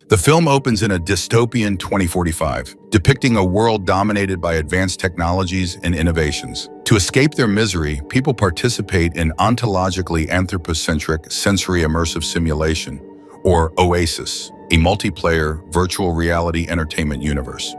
The film opens in a dystopian 2045, depicting a world dominated by advanced technologies and innovations. To escape their misery, people participate in ontologically anthropocentric sensory immersive simulation, or Oasis, a multiplayer virtual reality entertainment universe.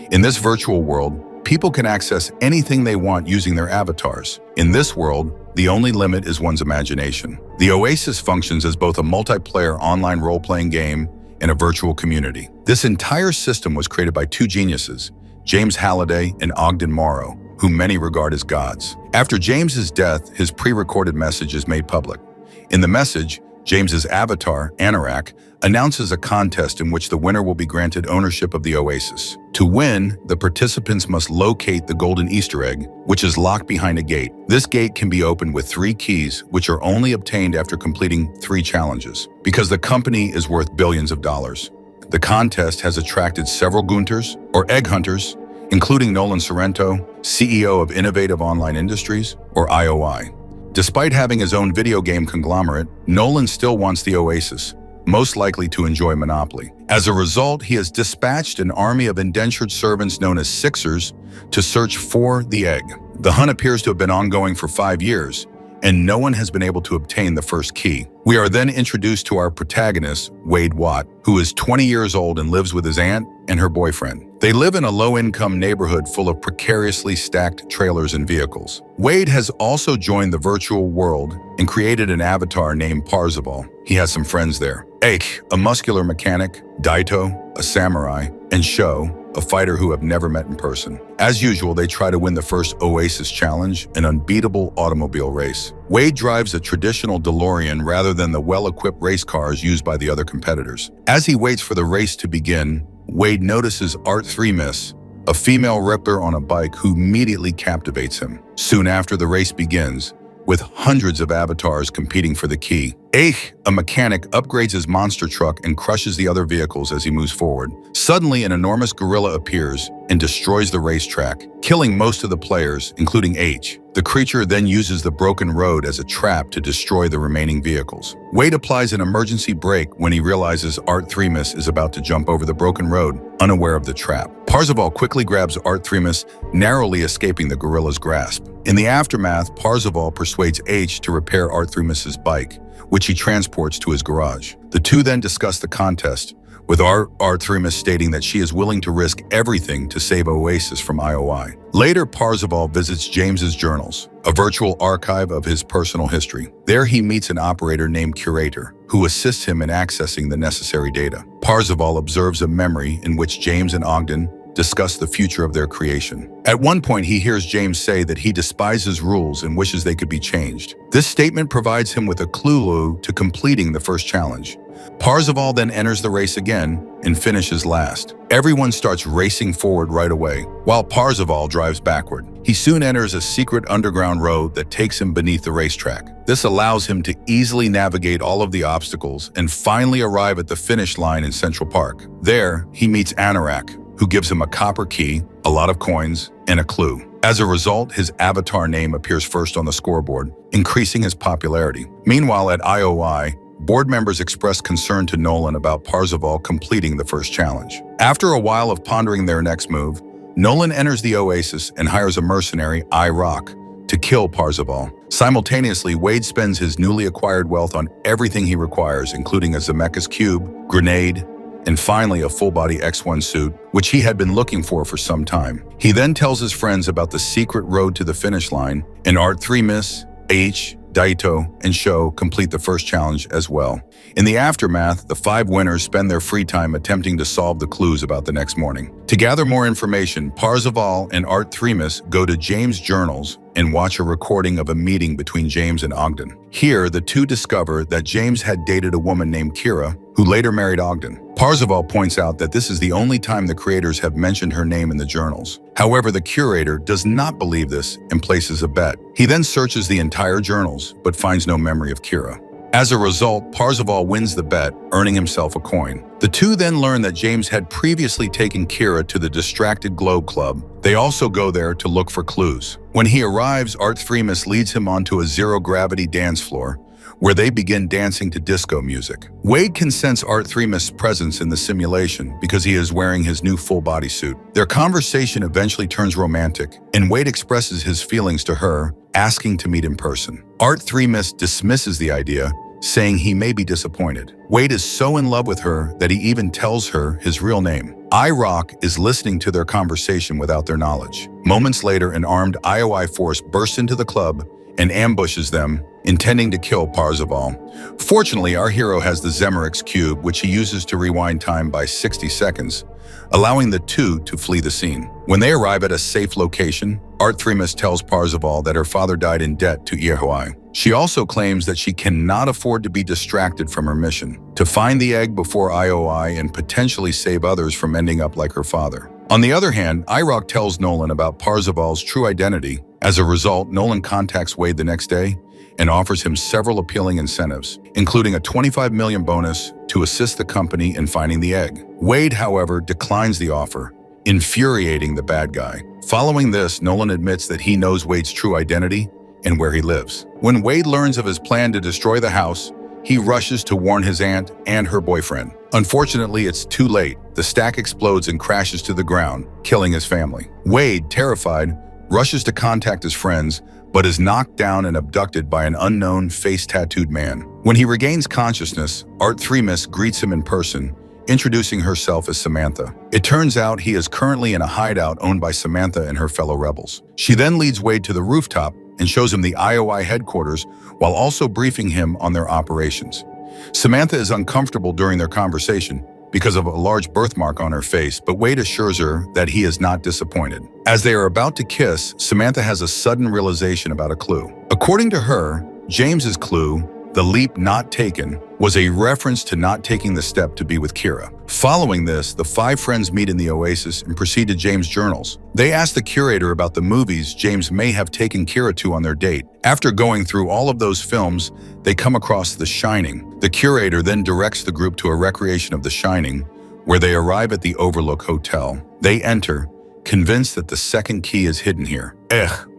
In this virtual world, people can access anything they want using their avatars. In this world, the only limit is one's imagination. The Oasis functions as both a multiplayer online role-playing game and a virtual community. This entire system was created by two geniuses, James Halliday and Ogden Morrow, whom many regard as gods. After James's death, his pre-recorded message is made public. In the message, James's avatar, Anorak, announces a contest in which the winner will be granted ownership of the Oasis. To win, the participants must locate the golden Easter egg, which is locked behind a gate. This gate can be opened with 3 keys, which are only obtained after completing 3 challenges. Because the company is worth billions of dollars, the contest has attracted several Gunters, or egg hunters, including Nolan Sorrento, CEO of Innovative Online Industries, or IOI. Despite having his own video game conglomerate, Nolan still wants the Oasis, most likely to enjoy monopoly. As a result, he has dispatched an army of indentured servants known as Sixers to search for the egg. The hunt appears to have been ongoing for 5 years, and no one has been able to obtain the first key. We are then introduced to our protagonist, Wade Watt, who is 20 years old and lives with his aunt and her boyfriend. They live in a low-income neighborhood full of precariously stacked trailers and vehicles. Wade has also joined the virtual world and created an avatar named Parzival. He has some friends there. Ache, a muscular mechanic, Daito, a samurai, and Sho, a fighter who have never met in person. As usual, they try to win the first Oasis challenge, an unbeatable automobile race. Wade drives a traditional DeLorean rather than the well-equipped race cars used by the other competitors. As he waits for the race to begin, Wade notices Art 3 Miss, a female Ripper on a bike who immediately captivates him. Soon after, the race begins, with hundreds of avatars competing for the key. Ache, a mechanic, upgrades his monster truck and crushes the other vehicles as he moves forward. Suddenly, an enormous gorilla appears and destroys the racetrack, killing most of the players, including H. The creature then uses the broken road as a trap to destroy the remaining vehicles. Wade applies an emergency brake when he realizes Art 3 Miss is about to jump over the broken road, unaware of the trap. Parzival quickly grabs Art 3 Miss, narrowly escaping the gorilla's grasp. In the aftermath, Parzival persuades H to repair Art 3 Miss's bike, which he transports to his garage. The two then discuss the contest, with Art 3 Miss stating that she is willing to risk everything to save Oasis from IOI. Later, Parzival visits James's journals, a virtual archive of his personal history. There he meets an operator named Curator, who assists him in accessing the necessary data. Parzival observes a memory in which James and Ogden discuss the future of their creation. At one point, he hears James say that he despises rules and wishes they could be changed. This statement provides him with a clue to completing the first challenge. Parzival then enters the race again and finishes last. Everyone starts racing forward right away, while Parzival drives backward. He soon enters a secret underground road that takes him beneath the racetrack. This allows him to easily navigate all of the obstacles and finally arrive at the finish line in Central Park. There, he meets Anorak, who gives him a copper key, a lot of coins, and a clue. As a result, his avatar name appears first on the scoreboard, increasing his popularity. Meanwhile, at IOI, board members express concern to Nolan about Parzival completing the first challenge. After a while of pondering their next move, Nolan enters the Oasis and hires a mercenary, I-Rock, to kill Parzival. Simultaneously, Wade spends his newly acquired wealth on everything he requires, including a Zemeckis cube, grenade, and finally a full-body X1 suit, which he had been looking for some time. He then tells his friends about the secret road to the finish line, and Art 3 Miss, H, Daito, and Sho complete the first challenge as well. In the aftermath, the 5 winners spend their free time attempting to solve the clues about the next morning. To gather more information, Parzival and Art 3 Miss go to James' journals and watch a recording of a meeting between James and Ogden. Here, the two discover that James had dated a woman named Kira, who later married Ogden. Parzival points out that this is the only time the creators have mentioned her name in the journals. However, the curator does not believe this and places a bet. He then searches the entire journals, but finds no memory of Kira. As a result, Parzival wins the bet, earning himself a coin. The two then learn that James had previously taken Kira to the Distracted Globe Club. They also go there to look for clues. When he arrives, Art 3 Miss leads him onto a zero-gravity dance floor, where they begin dancing to disco music. Wade can sense Art 3's presence in the simulation because he is wearing his new full-body suit. Their conversation eventually turns romantic, and Wade expresses his feelings to her, asking to meet in person. Art 3 dismisses the idea, saying he may be disappointed. Wade is so in love with her that he even tells her his real name. IROC is listening to their conversation without their knowledge. Moments later, an armed IOI force bursts into the club and ambushes them, intending to kill Parzival. Fortunately, our hero has the Zemerix cube, which he uses to rewind time by 60 seconds, allowing the two to flee the scene. When they arrive at a safe location, Art 3 tells Parzival that her father died in debt to IOI. She also claims that she cannot afford to be distracted from her mission, to find the egg before IOI and potentially save others from ending up like her father. On the other hand, IROC tells Nolan about Parzival's true identity. As a result, Nolan contacts Wade the next day and offers him several appealing incentives, including a $25 million bonus to assist the company in finding the egg. Wade, however, declines the offer, infuriating the bad guy. Following this, Nolan admits that he knows Wade's true identity and where he lives. When Wade learns of his plan to destroy the house, he rushes to warn his aunt and her boyfriend. Unfortunately, it's too late. The stack explodes and crashes to the ground, killing his family. Wade, terrified, rushes to contact his friends, but is knocked down and abducted by an unknown face-tattooed man. When he regains consciousness, Art 3 greets him in person, introducing herself as Samantha. It turns out he is currently in a hideout owned by Samantha and her fellow rebels. She then leads Wade to the rooftop and shows him the IOI headquarters while also briefing him on their operations. Samantha is uncomfortable during their conversation because of a large birthmark on her face, but Wade assures her that he is not disappointed. As they are about to kiss, Samantha has a sudden realization about a clue. According to her, James's clue, the leap not taken, was a reference to not taking the step to be with Kira. Following this, the five friends meet in the Oasis and proceed to James' journals. They ask the curator about the movies James may have taken Kira to on their date. After going through all of those films, they come across The Shining. The curator then directs the group to a recreation of The Shining, where they arrive at the Overlook Hotel. They enter, convinced that the second key is hidden here.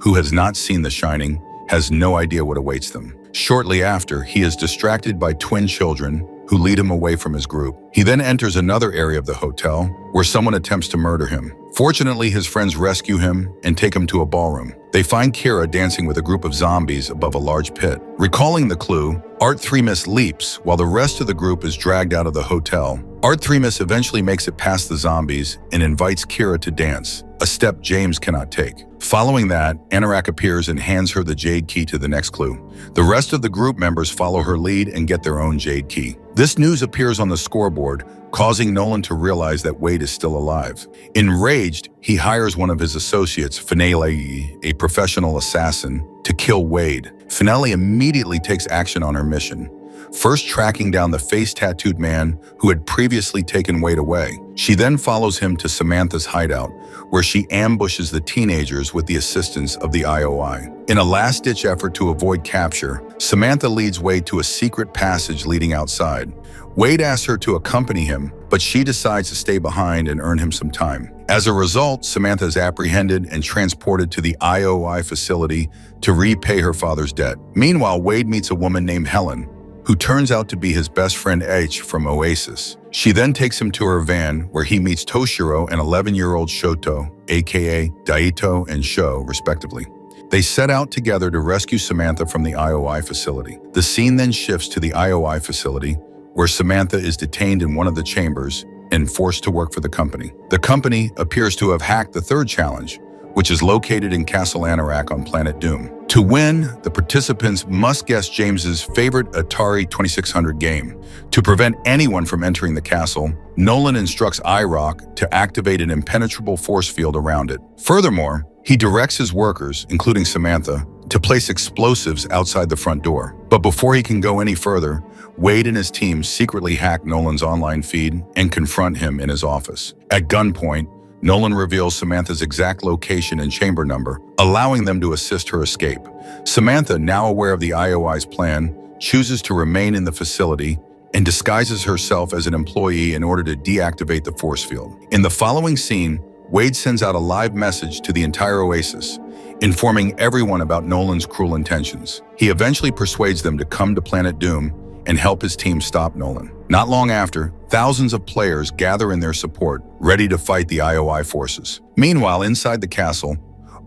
Who has not seen The Shining, has no idea what awaits them. Shortly after, he is distracted by twin children who lead him away from his group. He then enters another area of the hotel where someone attempts to murder him. Fortunately, his friends rescue him and take him to a ballroom. They find Kira dancing with a group of zombies above a large pit. Recalling the clue, Art 3 leaps while the rest of the group is dragged out of the hotel. Art 3 eventually makes it past the zombies and invites Kira to dance, a step James cannot take. Following that, Anorak appears and hands her the jade key to the next clue. The rest of the group members follow her lead and get their own jade key. This news appears on the scoreboard, causing Nolan to realize that Wade is still alive. Enraged, he hires one of his associates, Finale, a professional assassin, to kill Wade. Finale immediately takes action on her mission, first tracking down the face-tattooed man who had previously taken Wade away. She then follows him to Samantha's hideout, where she ambushes the teenagers with the assistance of the IOI. In a last-ditch effort to avoid capture, Samantha leads Wade to a secret passage leading outside. Wade asks her to accompany him, but she decides to stay behind and earn him some time. As a result, Samantha is apprehended and transported to the IOI facility to repay her father's debt. Meanwhile, Wade meets a woman named Helen, who turns out to be his best friend H from Oasis. She then takes him to her van, where he meets Toshiro and 11-year-old Shoto, aka Daito and Sho, respectively. They set out together to rescue Samantha from the IOI facility. The scene then shifts to the IOI facility, where Samantha is detained in one of the chambers and forced to work for the company. The company appears to have hacked the third challenge, which is located in Castle Anorak on Planet Doom. To win, the participants must guess James's favorite Atari 2600 game. To prevent anyone from entering the castle, Nolan instructs IROC to activate an impenetrable force field around it. Furthermore, he directs his workers, including Samantha, to place explosives outside the front door. But before he can go any further, Wade and his team secretly hack Nolan's online feed and confront him in his office. At gunpoint, Nolan reveals Samantha's exact location and chamber number, allowing them to assist her escape. Samantha, now aware of the IOI's plan, chooses to remain in the facility and disguises herself as an employee in order to deactivate the force field. In the following scene, Wade sends out a live message to the entire Oasis, informing everyone about Nolan's cruel intentions. He eventually persuades them to come to Planet Doom and help his team stop Nolan. Not long after, thousands of players gather in their support, ready to fight the IOI forces. Meanwhile, inside the castle,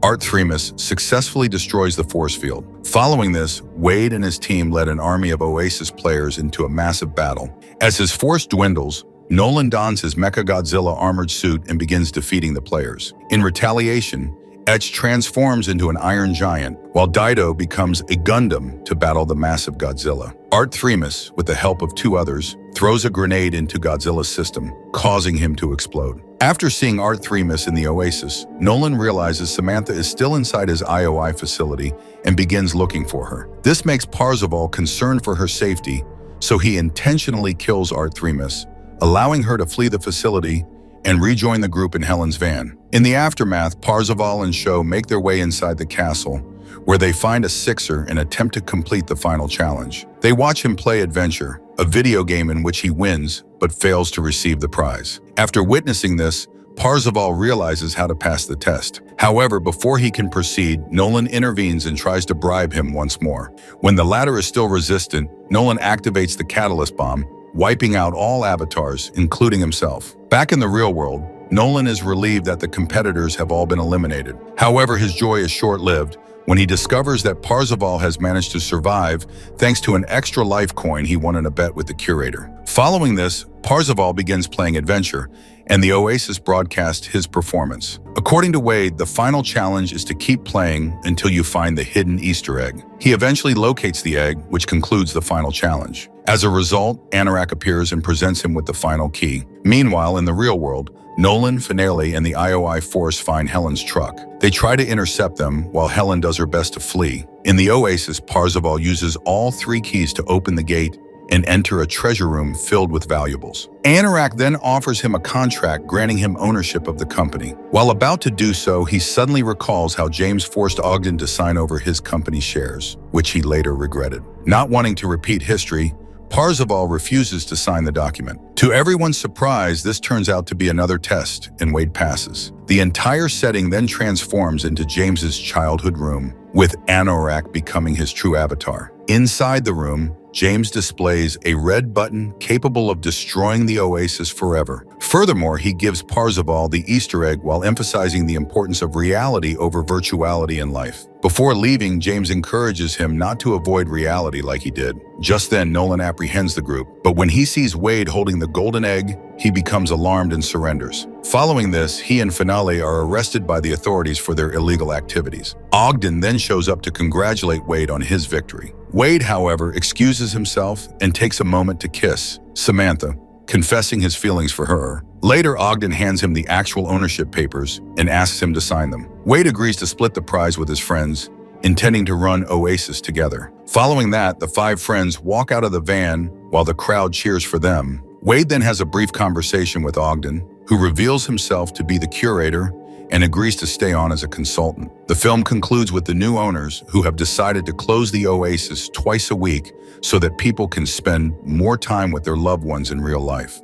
Art Thremus successfully destroys the force field. Following this, Wade and his team led an army of Oasis players into a massive battle. As his force dwindles, Nolan dons his Mechagodzilla armored suit and begins defeating the players. In retaliation, Etch transforms into an iron giant, while Dido becomes a Gundam to battle the massive Godzilla. Art Thremus, with the help of two others, throws a grenade into Godzilla's system, causing him to explode. After seeing Art Thremus in the Oasis, Nolan realizes Samantha is still inside his IOI facility and begins looking for her. This makes Parzival concerned for her safety, so he intentionally kills Art Thremus, allowing her to flee the facility and rejoin the group in Helen's van. In the aftermath, Parzival and Sho make their way inside the castle, where they find a Sixer and attempt to complete the final challenge. They watch him play Adventure, a video game in which he wins but fails to receive the prize. After witnessing this, Parzival realizes how to pass the test. However, before he can proceed, Nolan intervenes and tries to bribe him once more. When the latter is still resistant, Nolan activates the catalyst bomb, wiping out all avatars, including himself. Back in the real world, Nolan is relieved that the competitors have all been eliminated. However, his joy is short-lived when he discovers that Parzival has managed to survive thanks to an extra life coin he won in a bet with the curator. Following this, Parzival begins playing Adventure, and the Oasis broadcast his performance. According to Wade, the final challenge is to keep playing until you find the hidden Easter egg. He eventually locates the egg, which concludes the final challenge. As a result, Anorak appears and presents him with the final key. Meanwhile, in the real world, Nolan, Finale, and the IOI force find Helen's truck. They try to intercept them while Helen does her best to flee. In the Oasis, Parzival uses all three keys to open the gate and enter a treasure room filled with valuables. Anorak then offers him a contract granting him ownership of the company. While about to do so, he suddenly recalls how James forced Ogden to sign over his company's shares, which he later regretted. Not wanting to repeat history, Parzival refuses to sign the document. To everyone's surprise, this turns out to be another test, and Wade passes. The entire setting then transforms into James's childhood room, with Anorak becoming his true avatar. Inside the room, James displays a red button capable of destroying the Oasis forever. Furthermore, he gives Parzival the Easter egg while emphasizing the importance of reality over virtuality in life. Before leaving, James encourages him not to avoid reality like he did. Just then, Nolan apprehends the group, but when he sees Wade holding the golden egg, he becomes alarmed and surrenders. Following this, he and Finale are arrested by the authorities for their illegal activities. Ogden then shows up to congratulate Wade on his victory. Wade, however, excuses himself and takes a moment to kiss Samantha, confessing his feelings for her. Later, Ogden hands him the actual ownership papers and asks him to sign them. Wade agrees to split the prize with his friends, intending to run Oasis together. Following that, the five friends walk out of the van while the crowd cheers for them. Wade then has a brief conversation with Ogden, who reveals himself to be the curator and agrees to stay on as a consultant. The film concludes with the new owners who have decided to close the Oasis twice a week so that people can spend more time with their loved ones in real life.